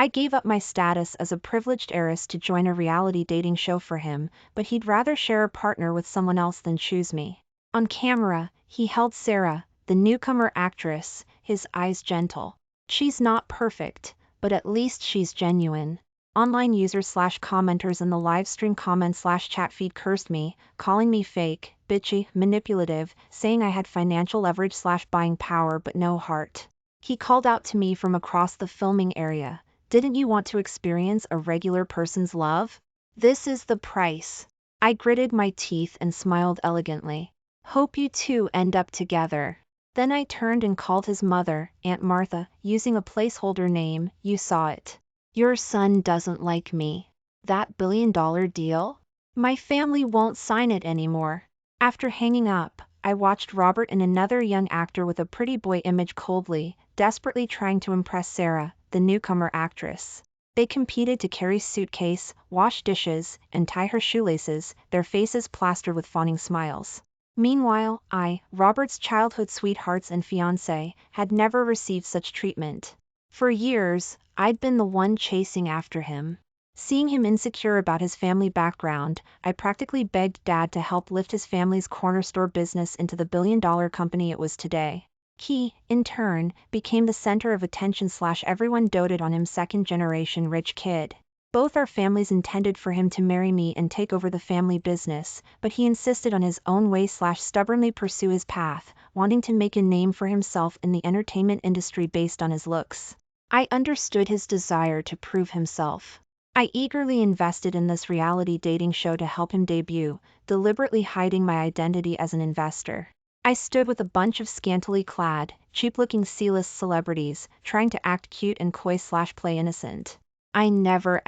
I gave up my status as a privileged heiress to join a reality dating show for him, but he'd rather share a partner with someone else than choose me. On camera, he held Sarah, the newcomer actress, his eyes gentle. She's not perfect, but at least she's genuine. Online users/commenters in the livestream comment/chat feed cursed me, calling me fake, bitchy, manipulative, saying I had financial leverage/buying power but no heart. He called out to me from across the filming area. Didn't you want to experience a regular person's love? This is the price. I gritted my teeth and smiled elegantly. Hope you two end up together. Then I turned and called his mother, Aunt Martha, using a placeholder name. You saw it. Your son doesn't like me. That billion-dollar deal? My family won't sign it anymore. After hanging up, I watched Robert and another young actor with a pretty boy image coldly, desperately trying to impress Sarah, the newcomer actress. They competed to carry suitcase, wash dishes, and tie her shoelaces, their faces plastered with fawning smiles. Meanwhile, I, Robert's childhood sweethearts and fiancé, had never received such treatment. For years, I'd been the one chasing after him. Seeing him insecure about his family background, I practically begged Dad to help lift his family's corner store business into the billion-dollar company it was today. He, in turn, became the center of attention/everyone doted on him, second-generation rich kid. Both our families intended for him to marry me and take over the family business, but he insisted on his own way/stubbornly pursue his path, wanting to make a name for himself in the entertainment industry based on his looks. I understood his desire to prove himself. I eagerly invested in this reality dating show to help him debut, deliberately hiding my identity as an investor. I stood with a bunch of scantily clad, cheap-looking C-list celebrities, trying to act cute and coy/play innocent. I never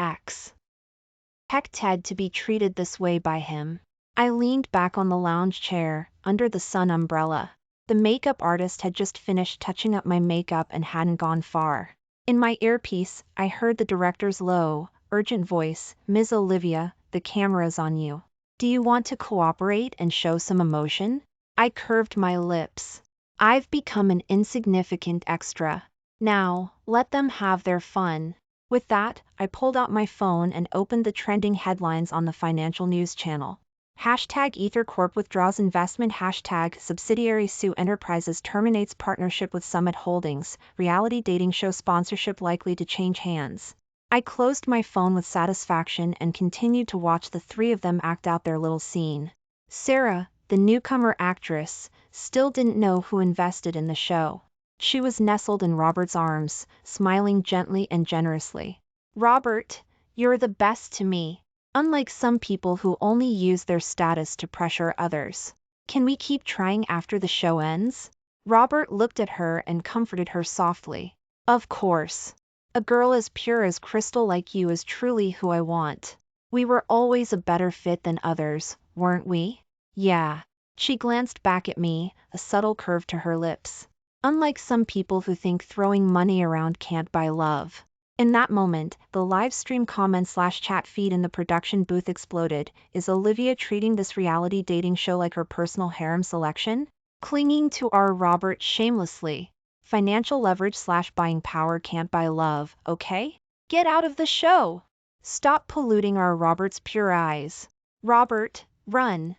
expected to be treated this way by him. I leaned back on the lounge chair, under the sun umbrella. The makeup artist had just finished touching up my makeup and hadn't gone far. In my earpiece, I heard the director's low, urgent voice, Ms. Olivia, the camera's on you. Do you want to cooperate and show some emotion? I curved my lips. I've become an insignificant extra. Now, let them have their fun. With that, I pulled out my phone and opened the trending headlines on the financial news channel. Hashtag EtherCorp withdraws investment. Hashtag subsidiary Sue Enterprises terminates partnership with Summit Holdings. Reality dating show sponsorship likely to change hands. I closed my phone with satisfaction and continued to watch the three of them act out their little scene. Sarah, the newcomer actress, still didn't know who invested in the show. She was nestled in Robert's arms, smiling gently and generously. Robert, you're the best to me. Unlike some people who only use their status to pressure others. Can we keep trying after the show ends? Robert looked at her and comforted her softly. Of course. A girl as pure as crystal like you is truly who I want. We were always a better fit than others, weren't we? Yeah. She glanced back at me, a subtle curve to her lips. Unlike some people who think throwing money around can't buy love. In that moment, the live stream comment/chat feed in the production booth exploded. Is Olivia treating this reality dating show like her personal harem selection? Clinging to our Robert shamelessly. Financial leverage/buying power can't buy love, okay? Get out of the show! Stop polluting our Robert's pure eyes. Robert, run.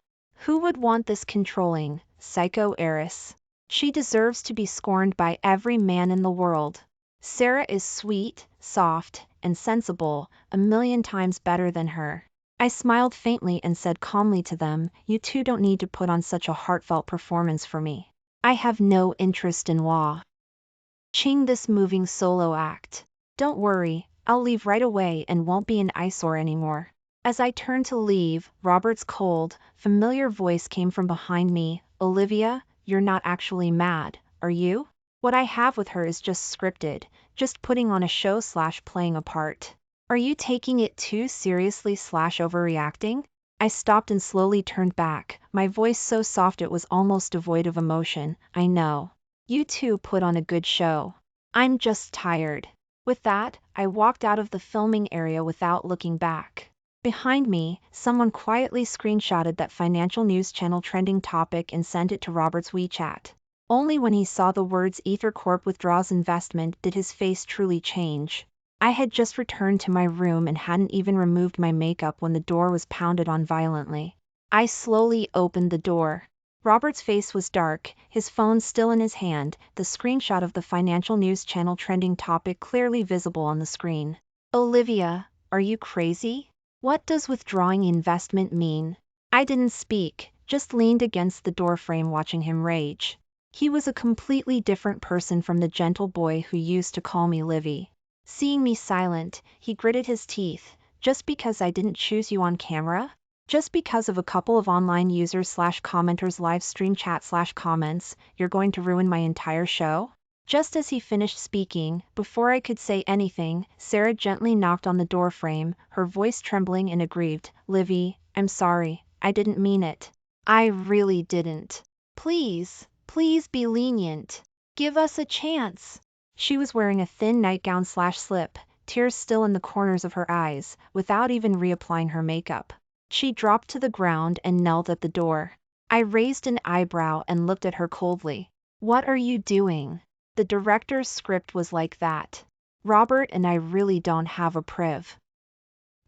Who would want this controlling, psycho heiress? She deserves to be scorned by every man in the world. Sarah is sweet, soft, and sensible, a million times better than her. I smiled faintly and said calmly to them, you two don't need to put on such a heartfelt performance for me. I have no interest in watching this moving solo act. Don't worry, I'll leave right away and won't be an eyesore anymore. As I turned to leave, Robert's cold, familiar voice came from behind me. Olivia, you're not actually mad, are you? What I have with her is just scripted, just putting on a show/playing a part. Are you taking it too seriously/overreacting? I stopped and slowly turned back, my voice so soft it was almost devoid of emotion. I know. You two put on a good show. I'm just tired. With that, I walked out of the filming area without looking back. Behind me, someone quietly screenshotted that financial news channel trending topic and sent it to Robert's WeChat. Only when he saw the words EtherCorp withdraws investment did his face truly change. I had just returned to my room and hadn't even removed my makeup when the door was pounded on violently. I slowly opened the door. Robert's face was dark, his phone still in his hand, the screenshot of the financial news channel trending topic clearly visible on the screen. Olivia, are you crazy? What does withdrawing investment mean? I didn't speak, just leaned against the doorframe watching him rage. He was a completely different person from the gentle boy who used to call me Livy. Seeing me silent, he gritted his teeth. Just because I didn't choose you on camera? Just because of a couple of online users/commenters live stream chat/comments, you're going to ruin my entire show? Just as he finished speaking, before I could say anything, Sarah gently knocked on the doorframe, her voice trembling and aggrieved. Livy, I'm sorry, I didn't mean it. I really didn't. Please, please be lenient. Give us a chance. She was wearing a thin nightgown/slip, tears still in the corners of her eyes, without even reapplying her makeup. She dropped to the ground and knelt at the door. I raised an eyebrow and looked at her coldly. What are you doing? The director's script was like that. Robert and I really don't have a priv.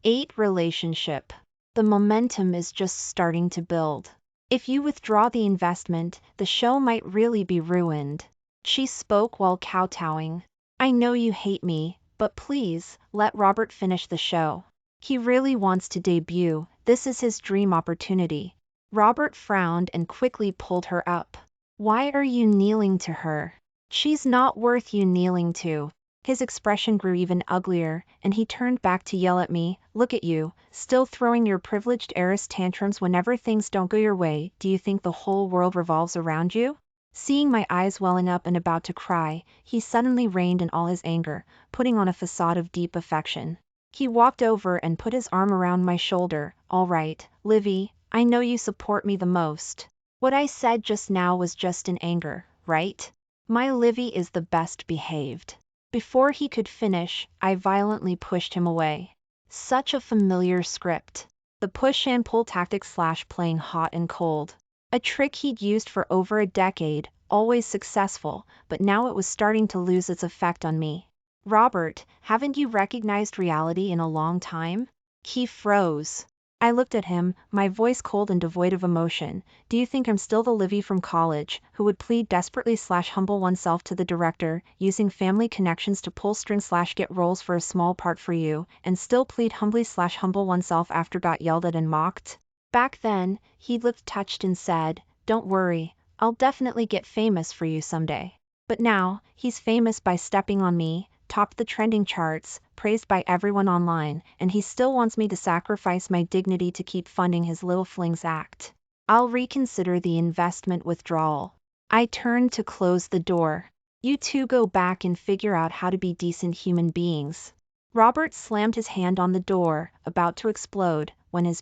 8 relationship. The momentum is just starting to build. If you withdraw the investment, the show might really be ruined. She spoke while kowtowing. I know you hate me, but please, let Robert finish the show. He really wants to debut, this is his dream opportunity. Robert frowned and quickly pulled her up. Why are you kneeling to her? She's not worth you kneeling to. His expression grew even uglier, and he turned back to yell at me. Look at you, still throwing your privileged heiress tantrums whenever things don't go your way. Do you think the whole world revolves around you? Seeing my eyes welling up and about to cry, he suddenly reined in all his anger, putting on a facade of deep affection. He walked over and put his arm around my shoulder. All right, Livy, I know you support me the most. What I said just now was just in anger, right? My Livy is the best behaved. Before he could finish, I violently pushed him away. Such a familiar script. The push and pull tactic/playing hot and cold. A trick he'd used for over a decade, always successful, but now it was starting to lose its effect on me. Robert, haven't you recognized reality in a long time? He froze. I looked at him, my voice cold and devoid of emotion. Do you think I'm still the Livy from college, who would plead desperately/humble oneself to the director, using family connections to pull strings/get roles for a small part for you, and still plead humbly/humble oneself after got yelled at and mocked? Back then, he looked touched and said, don't worry, I'll definitely get famous for you someday. But now, he's famous by stepping on me, topped the trending charts, praised by everyone online, and he still wants me to sacrifice my dignity to keep funding his little flings act. I'll reconsider the investment withdrawal. I turned to close the door. You two go back and figure out how to be decent human beings. Robert slammed his hand on the door, about to explode, when his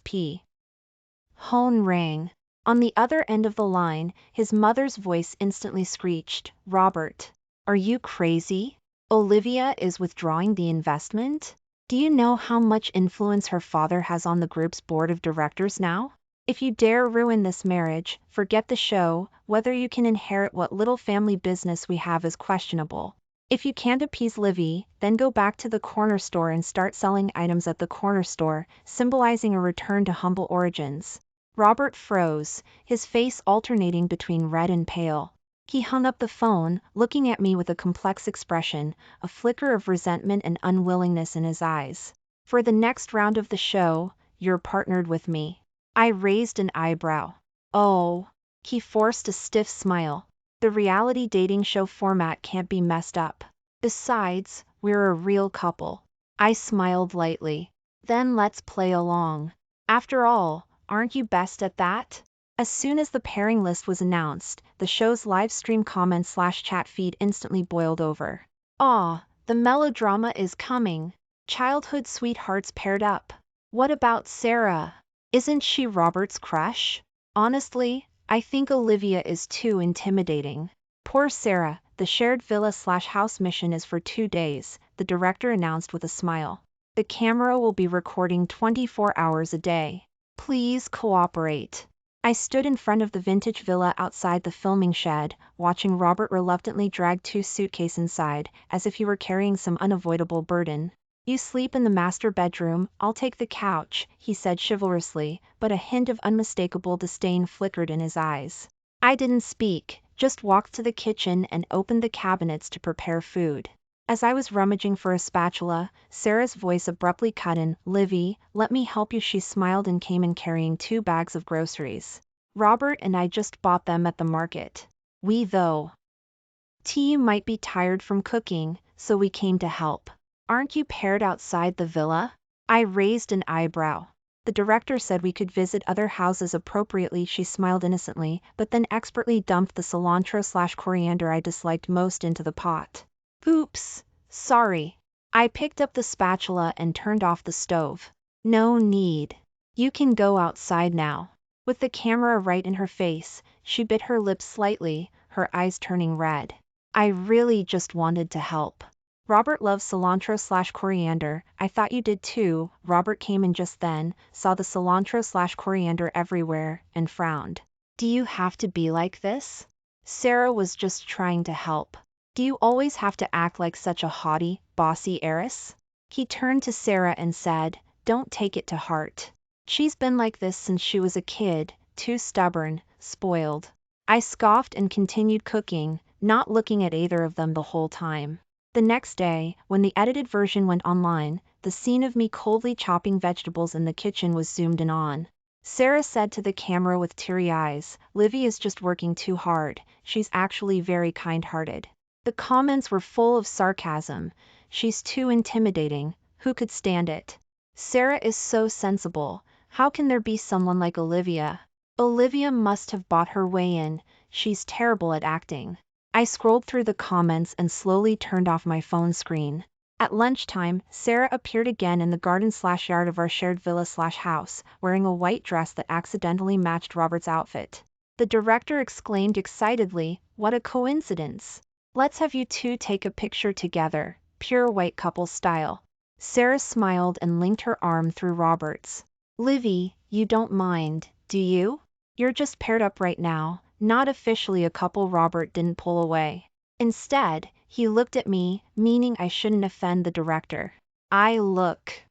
phone rang. On the other end of the line, his mother's voice instantly screeched, Robert, are you crazy? Olivia is withdrawing the investment? Do you know how much influence her father has on the group's board of directors now? If you dare ruin this marriage, forget the show. Whether you can inherit what little family business we have is questionable. If you can't appease Livy, then go back to the corner store and start selling items at the corner store, symbolizing a return to humble origins. Robert froze, his face alternating between red and pale. He hung up the phone, looking at me with a complex expression, a flicker of resentment and unwillingness in his eyes. For the next round of the show, you're partnered with me. I raised an eyebrow. Oh. He forced a stiff smile. The reality dating show format can't be messed up. Besides, we're a real couple. I smiled lightly. Then let's play along. After all, aren't you best at that? As soon as the pairing list was announced, the show's live stream comments/chat feed instantly boiled over. Aw, the melodrama is coming. Childhood sweethearts paired up. What about Sarah? Isn't she Robert's crush? Honestly, I think Olivia is too intimidating. Poor Sarah, the shared villa/house mission is for 2 days, the director announced with a smile. The camera will be recording 24 hours a day. Please cooperate. I stood in front of the vintage villa outside the filming shed, watching Robert reluctantly drag 2 suitcases inside, as if he were carrying some unavoidable burden. You sleep in the master bedroom, I'll take the couch, he said chivalrously, but a hint of unmistakable disdain flickered in his eyes. I didn't speak, just walked to the kitchen and opened the cabinets to prepare food. As I was rummaging for a spatula, Sarah's voice abruptly cut in. Livy, let me help you. She smiled and came in carrying 2 bags of groceries. Robert and I just bought them at the market. You might be tired from cooking, so we came to help. Aren't you paired outside the villa? I raised an eyebrow. The director said we could visit other houses appropriately. She smiled innocently, but then expertly dumped the cilantro/coriander I disliked most into the pot. Oops, sorry. I picked up the spatula and turned off the stove. No need. You can go outside now. With the camera right in her face, she bit her lips slightly, her eyes turning red. I really just wanted to help. Robert loves cilantro/coriander, I thought you did too. Robert came in just then, saw the cilantro/coriander everywhere, and frowned. Do you have to be like this? Sarah was just trying to help. Do you always have to act like such a haughty, bossy heiress? He turned to Sarah and said, don't take it to heart. She's been like this since she was a kid, too stubborn, spoiled. I scoffed and continued cooking, not looking at either of them the whole time. The next day, when the edited version went online, the scene of me coldly chopping vegetables in the kitchen was zoomed in on. Sarah said to the camera with teary eyes, Livy is just working too hard, she's actually very kind-hearted. The comments were full of sarcasm. She's too intimidating, who could stand it? Sarah is so sensible, how can there be someone like Olivia? Olivia must have bought her way in, she's terrible at acting. I scrolled through the comments and slowly turned off my phone screen. At lunchtime, Sarah appeared again in the garden/yard of our shared villa/house, wearing a white dress that accidentally matched Robert's outfit. The director exclaimed excitedly, what a coincidence. Let's have you two take a picture together, pure white couple style. Sarah smiled and linked her arm through Robert's. Livy, you don't mind, do you? You're just paired up right now, not officially a couple. Robert didn't pull away. Instead, he looked at me, meaning I shouldn't offend the director. I looked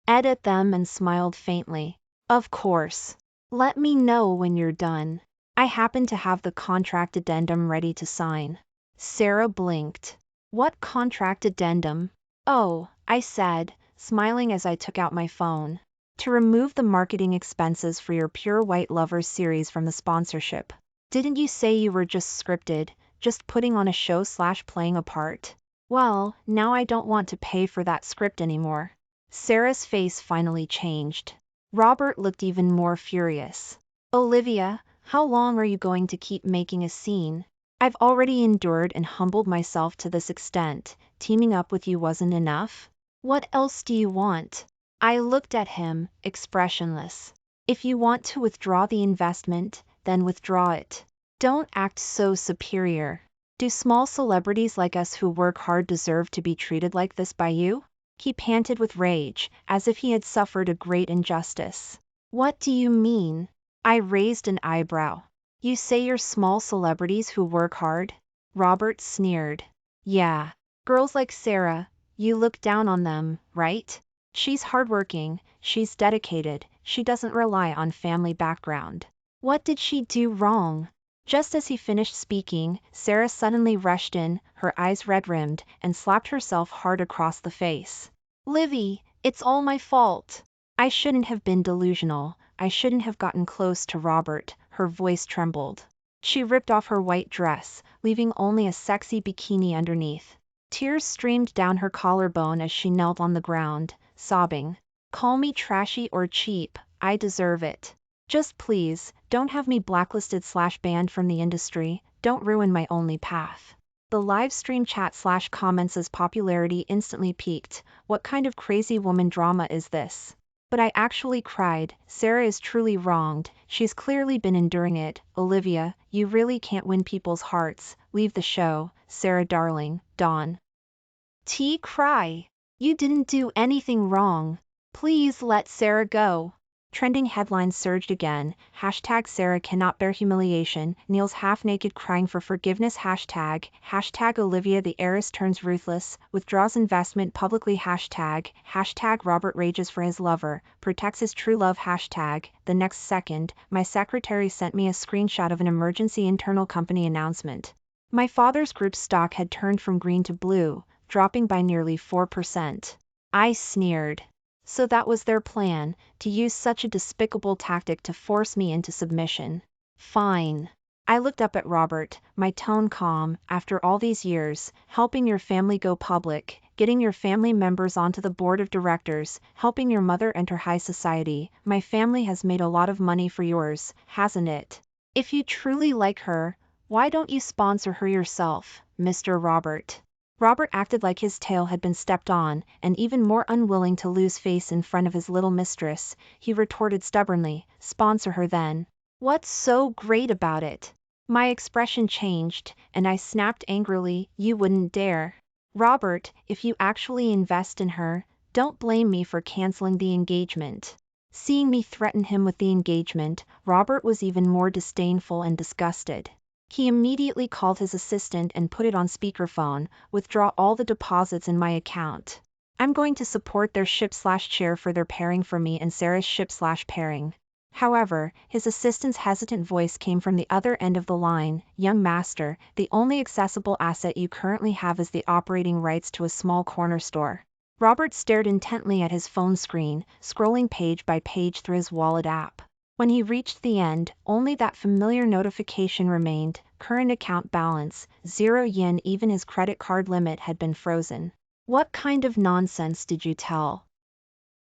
at them and smiled faintly. Of course. Let me know when you're done. I happen to have the contract addendum ready to sign. Sarah blinked. What contract addendum? Oh, I said, smiling as I took out my phone. To remove the marketing expenses for your Pure White Lovers series from the sponsorship. Didn't you say you were just scripted, just putting on a show/playing a part? Well, now I don't want to pay for that script anymore. Sarah's face finally changed. Robert looked even more furious. Olivia, how long are you going to keep making a scene? I've already endured and humbled myself to this extent, teaming up with you wasn't enough? What else do you want? I looked at him, expressionless. If you want to withdraw the investment, then withdraw it. Don't act so superior. Do small celebrities like us who work hard deserve to be treated like this by you? He panted with rage, as if he had suffered a great injustice. What do you mean? I raised an eyebrow. You say you're small celebrities who work hard? Robert sneered. Yeah. Girls like Sarah, you look down on them, right? She's hardworking, she's dedicated, she doesn't rely on family background. What did she do wrong? Just as he finished speaking, Sarah suddenly rushed in, her eyes red-rimmed, and slapped herself hard across the face. Livy, it's all my fault. I shouldn't have been delusional, I shouldn't have gotten close to Robert, her voice trembled. She ripped off her white dress, leaving only a sexy bikini underneath. Tears streamed down her collarbone as she knelt on the ground, sobbing. Call me trashy or cheap, I deserve it. Just please, don't have me blacklisted/banned from the industry, don't ruin my only path. The live stream chat/comments' popularity instantly peaked. What kind of crazy woman drama is this? But I actually cried. Sarah is truly wronged, she's clearly been enduring it. Olivia, you really can't win people's hearts, leave the show, Sarah darling, Dawn. Cry. You didn't do anything wrong. Please let Sarah go. Trending headlines surged again. Hashtag Sarah cannot bear humiliation. Neil's half-naked crying for forgiveness. Hashtag Olivia the heiress turns ruthless. Withdraws investment publicly. Hashtag Robert rages for his lover. Protects his true love. Hashtag. The next second, my secretary sent me a screenshot of an emergency internal company announcement. My father's group stock had turned from green to blue, dropping by nearly 4%. I sneered. So that was their plan, to use such a despicable tactic to force me into submission. Fine. I looked up at Robert, my tone calm. After all these years, helping your family go public, getting your family members onto the board of directors, helping your mother enter high society, my family has made a lot of money for yours, hasn't it? If you truly like her, why don't you sponsor her yourself, Mr. Robert? Robert acted like his tail had been stepped on, and even more unwilling to lose face in front of his little mistress, he retorted stubbornly, sponsor her then. What's so great about it? My expression changed, and I snapped angrily, you wouldn't dare. Robert, if you actually invest in her, don't blame me for canceling the engagement. Seeing me threaten him with the engagement, Robert was even more disdainful and disgusted. He immediately called his assistant and put it on speakerphone, withdraw all the deposits in my account. I'm going to support their ship/chair for their pairing for me and Sarah's ship/pairing. However, his assistant's hesitant voice came from the other end of the line, young master, the only accessible asset you currently have is the operating rights to a small corner store. Robert stared intently at his phone screen, scrolling page by page through his wallet app. When he reached the end, only that familiar notification remained, current account balance, 0 yen. Even his credit card limit had been frozen. What kind of nonsense did you tell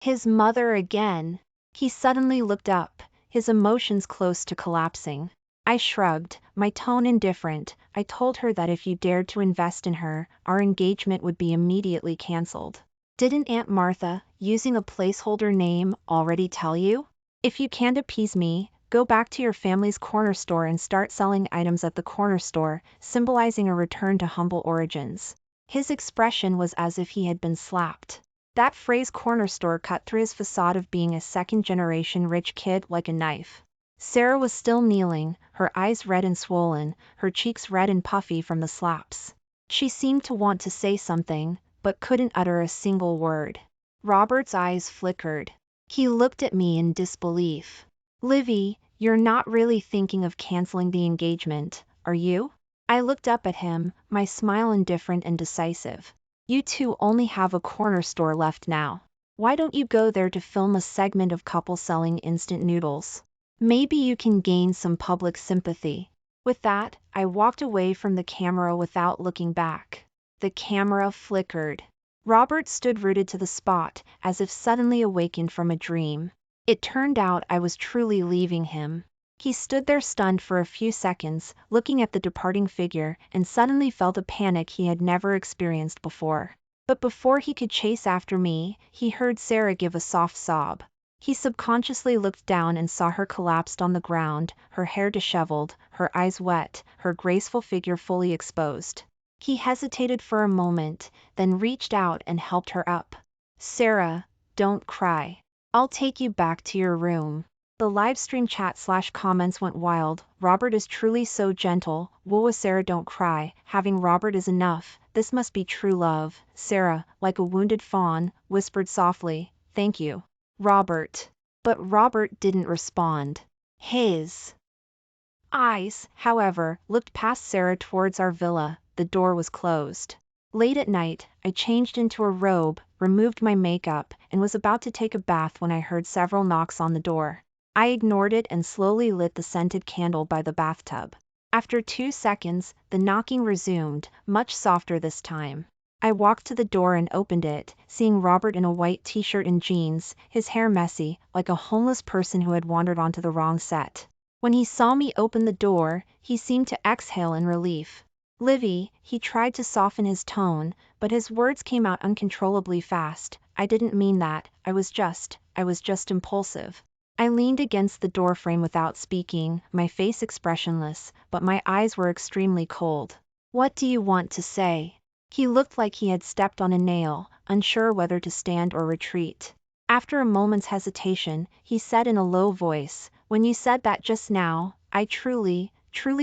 his mother again? He suddenly looked up, his emotions close to collapsing. I shrugged, my tone indifferent. I told her that if you dared to invest in her, our engagement would be immediately cancelled. Didn't Aunt Martha, using a placeholder name, already tell you? If you can't appease me, go back to your family's corner store and start selling items at the corner store, symbolizing a return to humble origins. His expression was as if he had been slapped. That phrase corner store cut through his facade of being a second-generation rich kid like a knife. Sarah was still kneeling, her eyes red and swollen, her cheeks red and puffy from the slaps. She seemed to want to say something, but couldn't utter a single word. Robert's eyes flickered. He looked at me in disbelief. Livy, you're not really thinking of canceling the engagement, are you? I looked up at him, my smile indifferent and decisive. You two only have a corner store left now. Why don't you go there to film a segment of couples selling instant noodles? Maybe you can gain some public sympathy. With that, I walked away from the camera without looking back. The camera flickered. Robert stood rooted to the spot, as if suddenly awakened from a dream. It turned out I was truly leaving him. He stood there stunned for a few seconds, looking at the departing figure, and suddenly felt a panic he had never experienced before. But before he could chase after me, he heard Sarah give a soft sob. He subconsciously looked down and saw her collapsed on the ground, her hair disheveled, her eyes wet, her graceful figure fully exposed. He hesitated for a moment, then reached out and helped her up. Sarah, don't cry. I'll take you back to your room. The livestream chat/comments went wild. Robert is truly so gentle. Whoa, Sarah, don't cry. Having Robert is enough. This must be true love. Sarah, like a wounded fawn, whispered softly, thank you, Robert. But Robert didn't respond. His eyes, however, looked past Sarah towards our villa. The door was closed. Late at night, I changed into a robe, removed my makeup, and was about to take a bath when I heard several knocks on the door. I ignored it and slowly lit the scented candle by the bathtub. After 2 seconds, the knocking resumed, much softer this time. I walked to the door and opened it, seeing Robert in a white t-shirt and jeans, his hair messy, like a homeless person who had wandered onto the wrong set. When he saw me open the door, he seemed to exhale in relief. Livy, he tried to soften his tone, but his words came out uncontrollably fast. I didn't mean that, I was just impulsive. I leaned against the doorframe without speaking, my face expressionless, but my eyes were extremely cold. What do you want to say? He looked like he had stepped on a nail, unsure whether to stand or retreat. After a moment's hesitation, he said in a low voice, "When you said that just now, I truly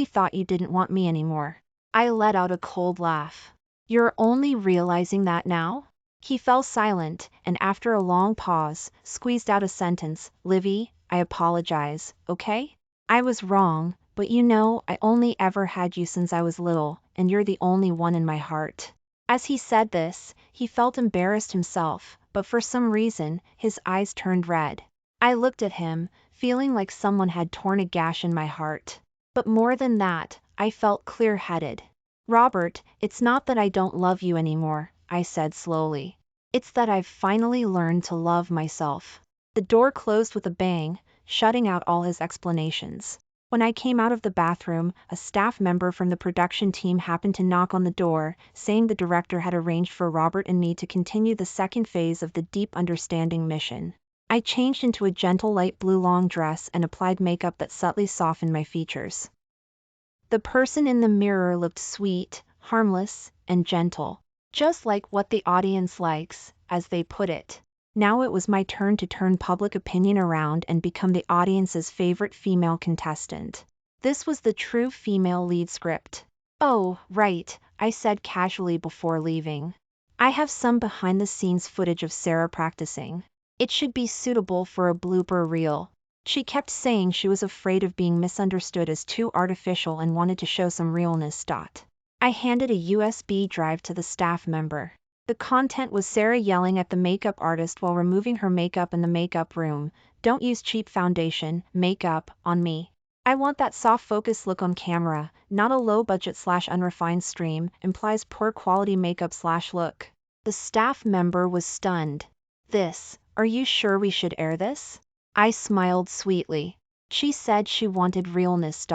thought you didn't want me anymore." I let out a cold laugh. "You're only realizing that now?" He fell silent, and after a long pause, squeezed out a sentence, "Livy, I apologize, okay? I was wrong, but you know I only ever had you since I was little, and you're the only one in my heart." As he said this, he felt embarrassed himself, but for some reason, his eyes turned red. I looked at him, feeling like someone had torn a gash in my heart. But more than that, I felt clear-headed. "Robert, it's not that I don't love you anymore," I said slowly. "It's that I've finally learned to love myself." The door closed with a bang, shutting out all his explanations. When I came out of the bathroom, a staff member from the production team happened to knock on the door, saying the director had arranged for Robert and me to continue the second phase of the Deep Understanding mission. I changed into a gentle light blue long dress and applied makeup that subtly softened my features. The person in the mirror looked sweet, harmless, and gentle. Just like what the audience likes, as they put it. Now it was my turn to turn public opinion around and become the audience's favorite female contestant. This was the true female lead script. "Oh, right," I said casually before leaving. "I have some behind-the-scenes footage of Sarah practicing. It should be suitable for a blooper reel." She kept saying she was afraid of being misunderstood as too artificial and wanted to show some realness. I handed a USB drive to the staff member. The content was Sarah yelling at the makeup artist while removing her makeup in the makeup room, "Don't use cheap foundation, makeup, on me. I want that soft focus look on camera, not a low-budget / unrefined stream, implies poor quality makeup / look." The staff member was stunned. Are you sure we should air this?" I smiled sweetly. She said she wanted realness.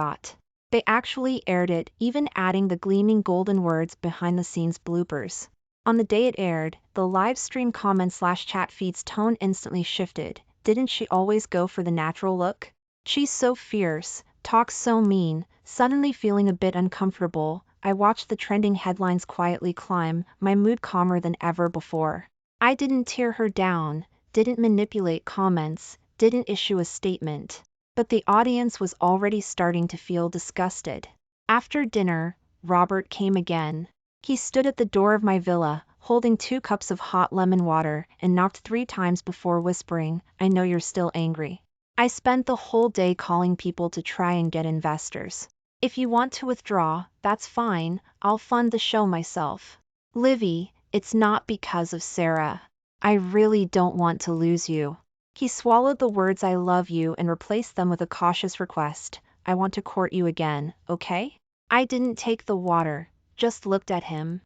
They actually aired it, even adding the gleaming golden words behind the scenes bloopers. On the day it aired, the live stream comment / chat feed's tone instantly shifted. Didn't she always go for the natural look? She's so fierce, talks so mean. Suddenly feeling a bit uncomfortable, I watched the trending headlines quietly climb, my mood calmer than ever before. I didn't tear her down, didn't manipulate comments, didn't issue a statement. But the audience was already starting to feel disgusted. After dinner, Robert came again. He stood at the door of my villa, holding 2 cups of hot lemon water, and knocked 3 times before whispering, "I know you're still angry." I spent the whole day calling people to try and get investors. "If you want to withdraw, that's fine, I'll fund the show myself." "Livy, it's not because of Sarah. I really don't want to lose you." He swallowed the words "I love you" and replaced them with a cautious request, "I want to court you again, okay?" I didn't take the water, just looked at him.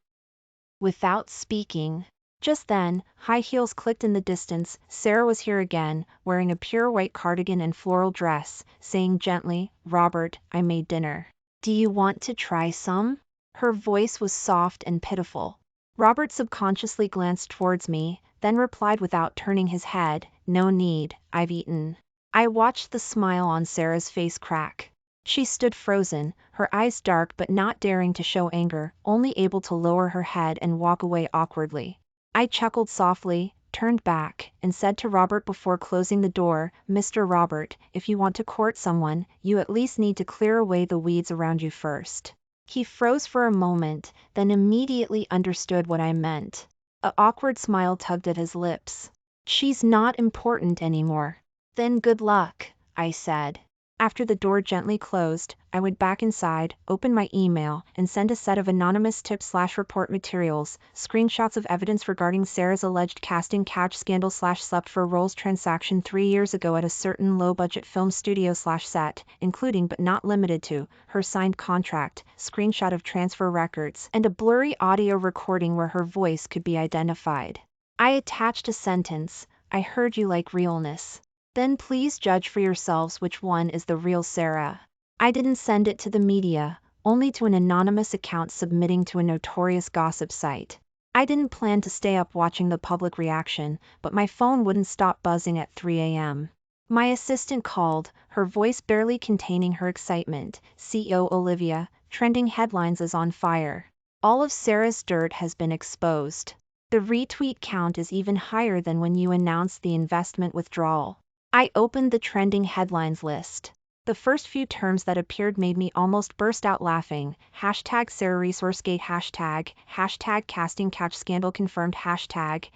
Without speaking. Just then, high heels clicked in the distance. Sarah was here again, wearing a pure white cardigan and floral dress, saying gently, "Robert, I made dinner. Do you want to try some?" Her voice was soft and pitiful. Robert subconsciously glanced towards me, then replied without turning his head, "No need, I've eaten." I watched the smile on Sarah's face crack. She stood frozen, her eyes dark but not daring to show anger, only able to lower her head and walk away awkwardly. I chuckled softly, turned back, and said to Robert before closing the door, "Mr. Robert, if you want to court someone, you at least need to clear away the weeds around you first." He froze for a moment, then immediately understood what I meant. An awkward smile tugged at his lips. "She's not important anymore." "Then good luck," I said. After the door gently closed, I went back inside, opened my email, and sent a set of anonymous tip / report materials, screenshots of evidence regarding Sarah's alleged casting couch scandal / slept for roles transaction 3 years ago at a certain low-budget film studio / set, including but not limited to, her signed contract, screenshot of transfer records, and a blurry audio recording where her voice could be identified. I attached a sentence, "I heard you like realness. Then please judge for yourselves which one is the real Sarah." I didn't send it to the media, only to an anonymous account submitting to a notorious gossip site. I didn't plan to stay up watching the public reaction, but my phone wouldn't stop buzzing at 3 a.m. My assistant called, her voice barely containing her excitement. "CEO Olivia, trending headlines is on fire. All of Sarah's dirt has been exposed. The retweet count is even higher than when you announced the investment withdrawal. I opened the trending headlines list. The first few terms that appeared made me almost burst out laughing. Hashtag Sarah ResourceGate, hashtag casting couch scandal confirmed, hashtag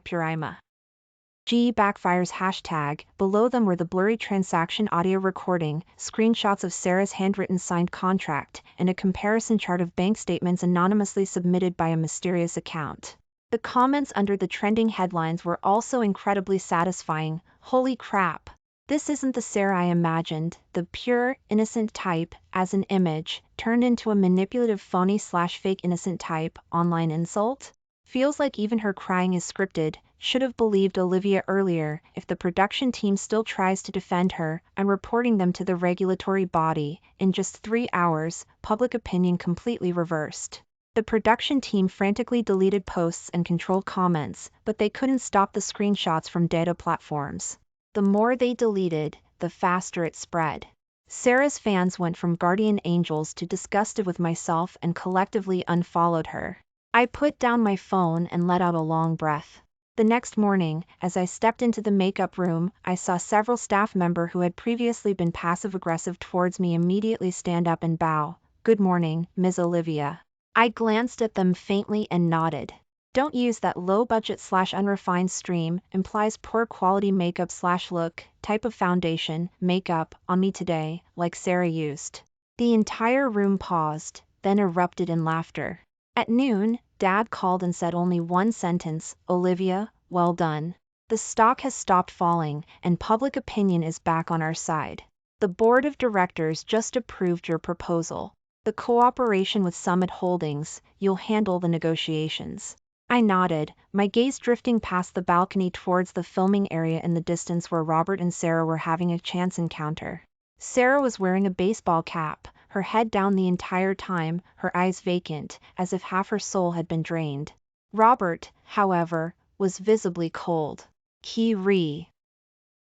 Purima G backfires, hashtag. Below them were the blurry transaction audio recording, screenshots of Sarah's handwritten signed contract, and a comparison chart of bank statements anonymously submitted by a mysterious account. The comments under the trending headlines were also incredibly satisfying. Holy crap! This isn't the Sarah I imagined, the pure, innocent type, as an image, turned into a manipulative phony/fake innocent type, online insult? Feels like even her crying is scripted. Should have believed Olivia earlier. If the production team still tries to defend her, I'm reporting them to the regulatory body. In just 3 hours, public opinion completely reversed. The production team frantically deleted posts and controlled comments, but they couldn't stop the screenshots from data platforms. The more they deleted, the faster it spread. Sarah's fans went from guardian angels to disgusted with myself and collectively unfollowed her. I put down my phone and let out a long breath. The next morning, as I stepped into the makeup room, I saw several staff members who had previously been passive-aggressive towards me immediately stand up and bow. "Good morning, Ms. Olivia." I glanced at them faintly and nodded. "Don't use that low-budget/unrefined stream, implies poor quality makeup/look, type of foundation, makeup, on me today, like Sarah used." The entire room paused, then erupted in laughter. At noon, Dad called and said only one sentence, "Olivia, well done. The stock has stopped falling, and public opinion is back on our side. The board of directors just approved your proposal. The cooperation with Summit Holdings, you'll handle the negotiations." I nodded, my gaze drifting past the balcony towards the filming area in the distance where Robert and Sarah were having a chance encounter. Sarah was wearing a baseball cap, her head down the entire time, her eyes vacant, as if half her soul had been drained. Robert, however, was visibly cold. He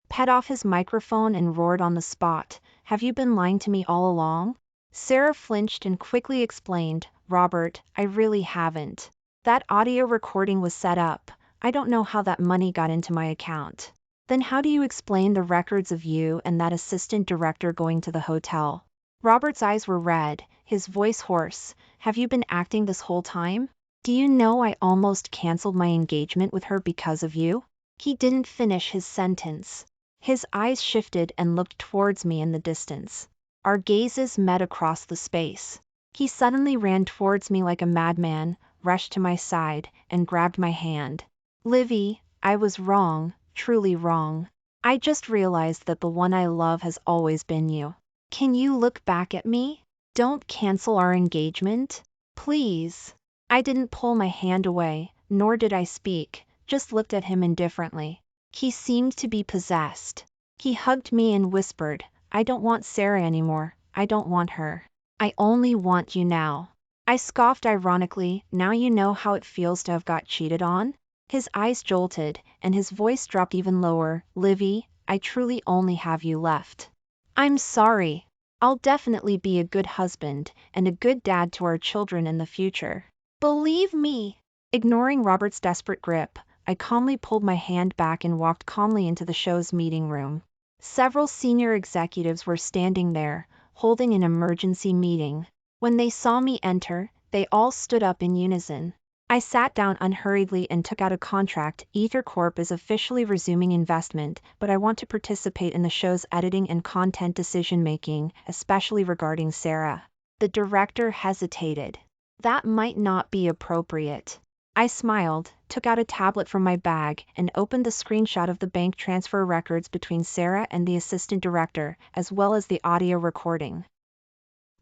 pet off his microphone and roared on the spot, "Have you been lying to me all along?" Sarah flinched and quickly explained, "Robert, I really haven't. That audio recording was set up. I don't know how that money got into my account." "Then how do you explain the records of you and that assistant director going to the hotel?" Robert's eyes were red, his voice hoarse. "Have you been acting this whole time? Do you know I almost canceled my engagement with her because of you?" He didn't finish his sentence. His eyes shifted and looked towards me in the distance. Our gazes met across the space. He suddenly ran towards me like a madman, rushed to my side, and grabbed my hand. "Livy, I was wrong, truly wrong. I just realized that the one I love has always been you. Can you look back at me? Don't cancel our engagement, please." I didn't pull my hand away, nor did I speak, just looked at him indifferently. He seemed to be possessed. He hugged me and whispered, "I don't want Sarah anymore, I don't want her. I only want you now." I scoffed ironically, "Now you know how it feels to have got cheated on?" His eyes jolted, and his voice dropped even lower, "Livy, I truly only have you left. I'm sorry. I'll definitely be a good husband, and a good dad to our children in the future. Believe me." Ignoring Robert's desperate grip, I calmly pulled my hand back and walked calmly into the show's meeting room. Several senior executives were standing there, holding an emergency meeting. When they saw me enter, they all stood up in unison. I sat down unhurriedly and took out a contract. "Ether Corp is officially resuming investment, but I want to participate in the show's editing and content decision-making, especially regarding Sarah." The director hesitated. "That might not be appropriate." I smiled, took out a tablet from my bag, and opened the screenshot of the bank transfer records between Sarah and the assistant director, as well as the audio recording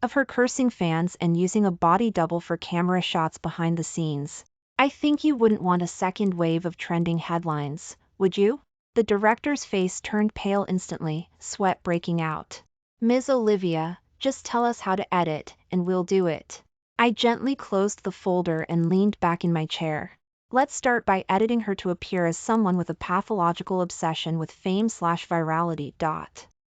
of her cursing fans and using a body double for camera shots behind the scenes. "I think you wouldn't want a second wave of trending headlines, would you?" The director's face turned pale instantly, sweat breaking out. "Ms. Olivia, just tell us how to edit, and we'll do it." I gently closed the folder and leaned back in my chair. "Let's start by editing her to appear as someone with a pathological obsession with fame/virality.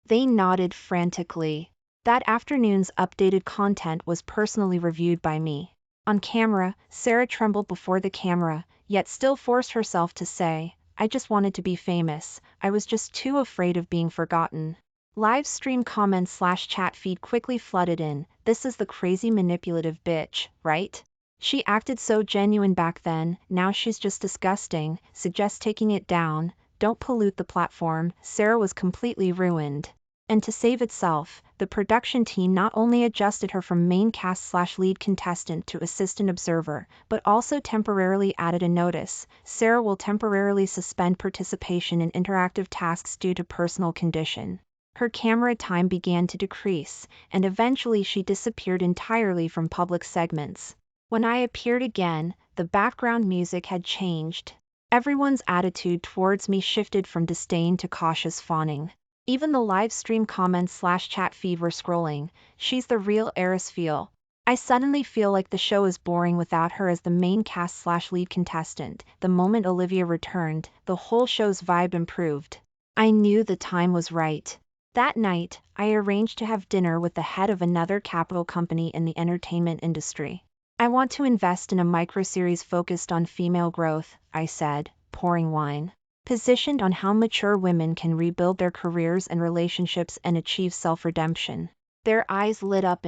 They nodded frantically. That afternoon's updated content was personally reviewed by me. On camera, Sarah trembled before the camera, yet still forced herself to say, I just wanted to be famous, I was just too afraid of being forgotten. Live stream comments/chat feed quickly flooded in, this is the crazy manipulative bitch, right? She acted so genuine back then, now she's just disgusting, suggest taking it down, don't pollute the platform. Sarah was completely ruined. And to save itself, the production team not only adjusted her from main cast/lead contestant to assistant observer, but also temporarily added a notice, Sarah will temporarily suspend participation in interactive tasks due to personal condition. Her camera time began to decrease, and eventually she disappeared entirely from public segments. When I appeared again, the background music had changed. Everyone's attitude towards me shifted from disdain to cautious fawning. Even the live stream comments/chat feed were scrolling, she's the real heiress feel. I suddenly feel like the show is boring without her as the main cast/lead contestant. The moment Olivia returned, the whole show's vibe improved. I knew the time was right. That night, I arranged to have dinner with the head of another capital company in the entertainment industry. I want to invest in a microseries focused on female growth, I said, pouring wine. Positioned on how mature women can rebuild their careers and relationships and achieve self-redemption. Their eyes lit up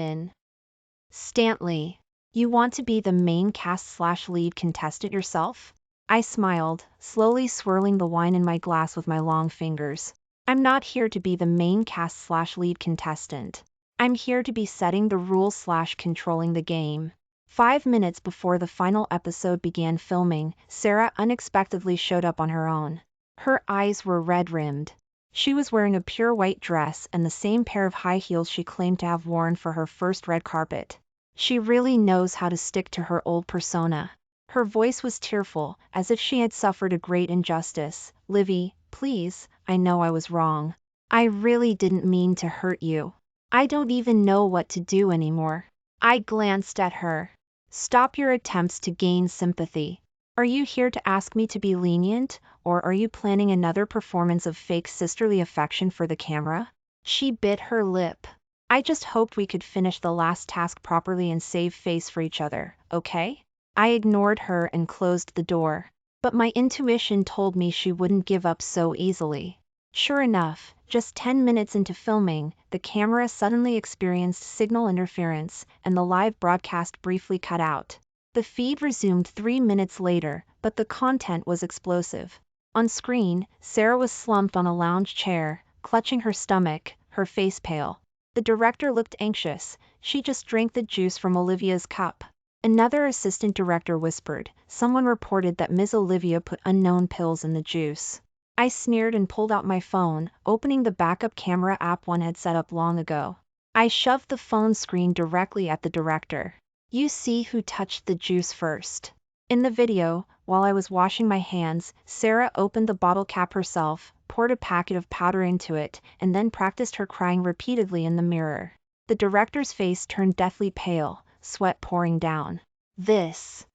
instantly. You want to be the main cast/lead contestant yourself? I smiled, slowly swirling the wine in my glass with my long fingers. I'm not here to be the main cast/lead contestant. I'm here to be setting the rules/controlling the game. 5 minutes before the final episode began filming, Sarah unexpectedly showed up on her own. Her eyes were red-rimmed. She was wearing a pure white dress and the same pair of high heels she claimed to have worn for her first red carpet. She really knows how to stick to her old persona. Her voice was tearful, as if she had suffered a great injustice. Livy, please, I know I was wrong. I really didn't mean to hurt you. I don't even know what to do anymore. I glanced at her. Stop your attempts to gain sympathy. Are you here to ask me to be lenient, or are you planning another performance of fake sisterly affection for the camera? She bit her lip. I just hoped we could finish the last task properly and save face for each other, okay? I ignored her and closed the door. But my intuition told me she wouldn't give up so easily. Sure enough, just 10 minutes into filming, the camera suddenly experienced signal interference, and the live broadcast briefly cut out. The feed resumed 3 minutes later, but the content was explosive. On screen, Sarah was slumped on a lounge chair, clutching her stomach, her face pale. The director looked anxious, she just drank the juice from Olivia's cup. Another assistant director whispered, someone reported that Ms. Olivia put unknown pills in the juice. I sneered and pulled out my phone, opening the backup camera app one had set up long ago. I shoved the phone screen directly at the director. You see who touched the juice first. In the video, while I was washing my hands, Sarah opened the bottle cap herself, poured a packet of powder into it, and then practiced her crying repeatedly in the mirror. The director's face turned deathly pale, sweat pouring down. This.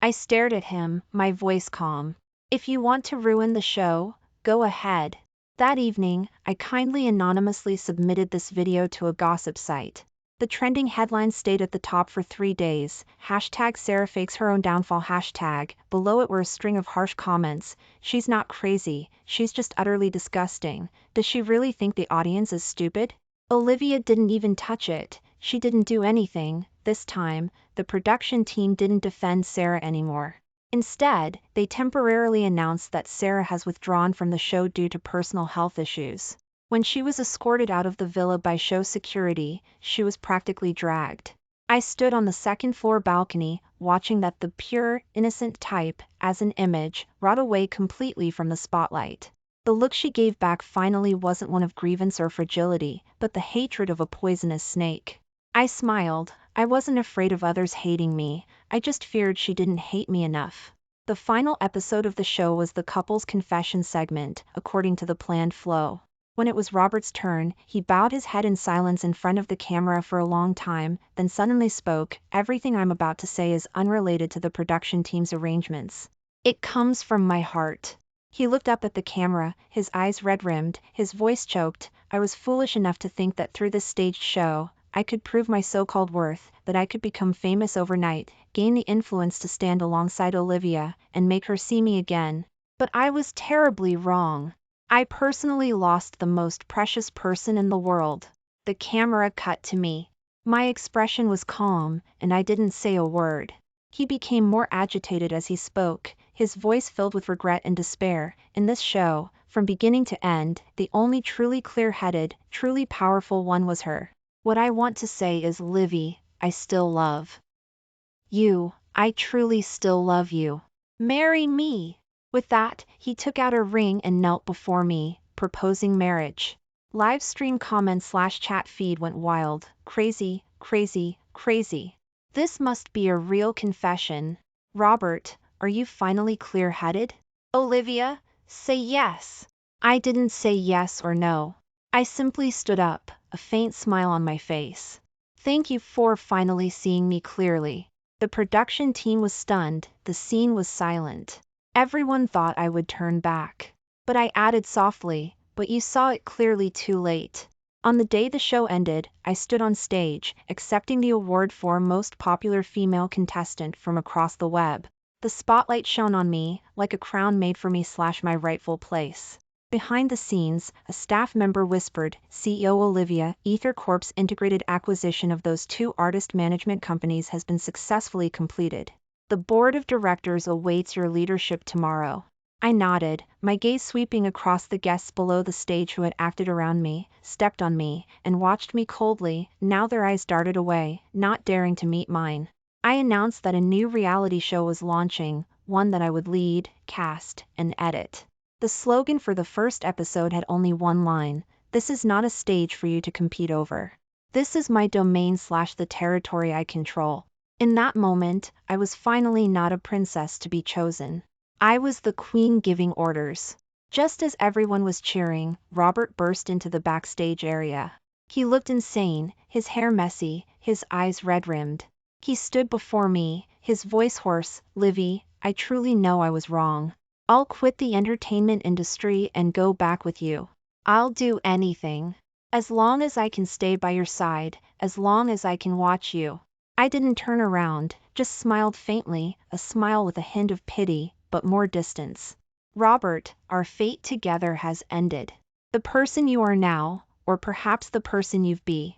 I stared at him, my voice calm. If you want to ruin the show, go ahead. That evening, I kindly anonymously submitted this video to a gossip site. The trending headline stayed at the top for 3 days, hashtag Sarah fakes her own downfall hashtag, below it were a string of harsh comments, she's not crazy, she's just utterly disgusting, does she really think the audience is stupid? Olivia didn't even touch it, she didn't do anything. This time, the production team didn't defend Sarah anymore. Instead, they temporarily announced that Sarah has withdrawn from the show due to personal health issues. When she was escorted out of the villa by show security, she was practically dragged. I stood on the second-floor balcony, watching that the pure, innocent type, as an image, rot away completely from the spotlight. The look she gave back finally wasn't one of grievance or fragility, but the hatred of a poisonous snake. I smiled. I wasn't afraid of others hating me, I just feared she didn't hate me enough. The final episode of the show was the couple's confession segment, according to the planned flow. When it was Robert's turn, he bowed his head in silence in front of the camera for a long time, then suddenly spoke, everything I'm about to say is unrelated to the production team's arrangements. It comes from my heart. He looked up at the camera, his eyes red-rimmed, his voice choked. I was foolish enough to think that through this staged show, I could prove my so-called worth, that I could become famous overnight. gain the influence to stand alongside Olivia and make her see me again. But I was terribly wrong. I personally lost the most precious person in the world. The camera cut to me. My expression was calm, and I didn't say a word. He became more agitated as he spoke, his voice filled with regret and despair. In this show, from beginning to end, the only truly clear-headed, truly powerful one was her. What I want to say is, Livy, I still love you. I truly still love you. Marry me. With that, he took out a ring and knelt before me, proposing marriage. Live stream comment/chat feed went wild. Crazy, crazy, crazy. This must be a real confession. Robert, are you finally clear-headed? Olivia, say yes. I didn't say yes or no. I simply stood up, a faint smile on my face. Thank you for finally seeing me clearly. The production team was stunned, the scene was silent. Everyone thought I would turn back. But I added softly, but you saw it clearly too late. On the day the show ended, I stood on stage, accepting the award for Most Popular Female Contestant from across the web. The spotlight shone on me, like a crown made for me/my rightful place. Behind the scenes, a staff member whispered, CEO Olivia, Ether Corp's integrated acquisition of those two artist management companies has been successfully completed. The board of directors awaits your leadership tomorrow. I nodded, my gaze sweeping across the guests below the stage who had acted around me, stepped on me, and watched me coldly. Now their eyes darted away, not daring to meet mine. I announced that a new reality show was launching, one that I would lead, cast, and edit. The slogan for the first episode had only one line: this is not a stage for you to compete over. This is my domain/the territory I control. In that moment, I was finally not a princess to be chosen. I was the queen giving orders. Just as everyone was cheering, Robert burst into the backstage area. He looked insane, his hair messy, his eyes red-rimmed. He stood before me, his voice hoarse. Livy, I truly know I was wrong. I'll quit the entertainment industry and go back with you. I'll do anything. As long as I can stay by your side, as long as I can watch you. I didn't turn around, just smiled faintly, a smile with a hint of pity, but more distance. Robert, our fate together has ended. The person you are now, or perhaps the person you've been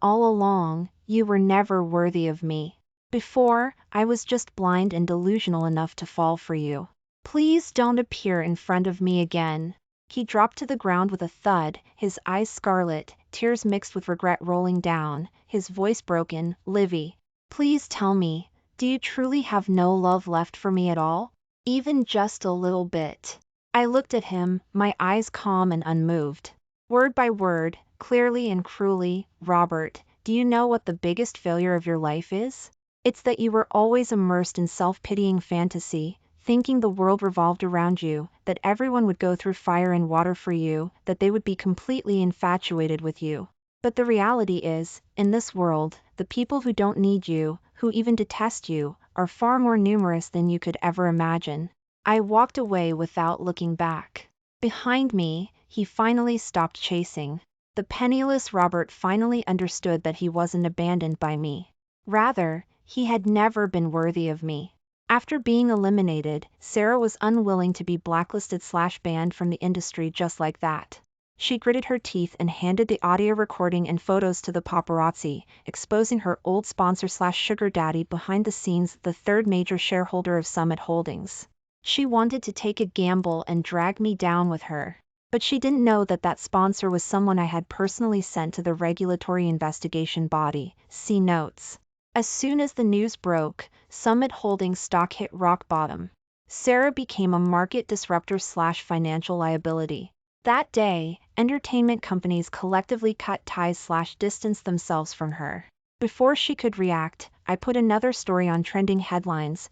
all along, you were never worthy of me. Before, I was just blind and delusional enough to fall for you. Please don't appear in front of me again. He dropped to the ground with a thud, his eyes scarlet, tears mixed with regret rolling down, his voice broken. Livy, please tell me, do you truly have no love left for me at all? Even just a little bit. I looked at him, my eyes calm and unmoved. Word by word, clearly and cruelly. Robert, do you know what the biggest failure of your life is? It's that you were always immersed in self-pitying fantasy, thinking the world revolved around you, that everyone would go through fire and water for you, that they would be completely infatuated with you. But the reality is, in this world, the people who don't need you, who even detest you, are far more numerous than you could ever imagine. I walked away without looking back. Behind me, he finally stopped chasing. The penniless Robert finally understood that he wasn't abandoned by me. Rather, he had never been worthy of me. After being eliminated, Sarah was unwilling to be blacklisted/banned from the industry just like that. She gritted her teeth and handed the audio recording and photos to the paparazzi, exposing her old sponsor/sugar daddy behind the scenes, the third major shareholder of Summit Holdings. She wanted to take a gamble and drag me down with her. But she didn't know that that sponsor was someone I had personally sent to the regulatory investigation body. See notes. As soon as the news broke, Summit Holdings stock hit rock bottom. Sarah became a market disruptor/financial liability. That day, entertainment companies collectively cut ties/distanced themselves from her. Before she could react, I put another story on trending headlines,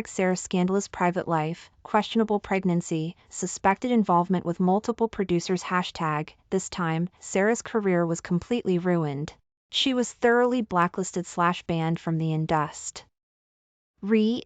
#Sarah's scandalous private life, questionable pregnancy, suspected involvement with multiple producers #. This time, Sarah's career was completely ruined. She was thoroughly blacklisted/banned from the industry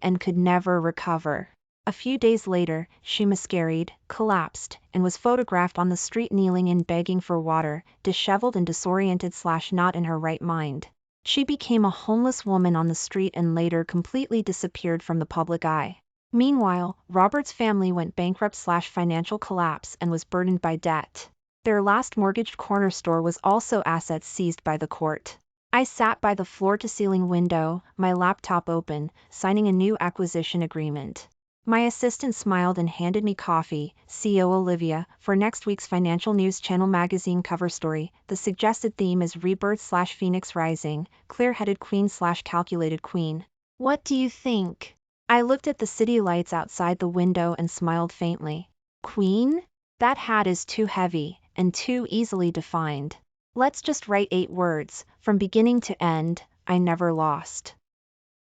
and could never recover. A few days later, she miscarried, collapsed, and was photographed on the street kneeling and begging for water, disheveled and disoriented/not in her right mind. She became a homeless woman on the street and later completely disappeared from the public eye. Meanwhile, Robert's family went bankrupt/financial collapse and was burdened by debt. Their last mortgaged corner store was also assets seized by the court. I sat by the floor-to-ceiling window, my laptop open, signing a new acquisition agreement. My assistant smiled and handed me coffee. CEO Olivia, for next week's Financial News Channel magazine cover story, the suggested theme is rebirth/phoenix rising, clear-headed queen/calculated queen. What do you think? I looked at the city lights outside the window and smiled faintly. Queen? That hat is too heavy, and too easily defined. Let's just write 8 words, from beginning to end, I never lost.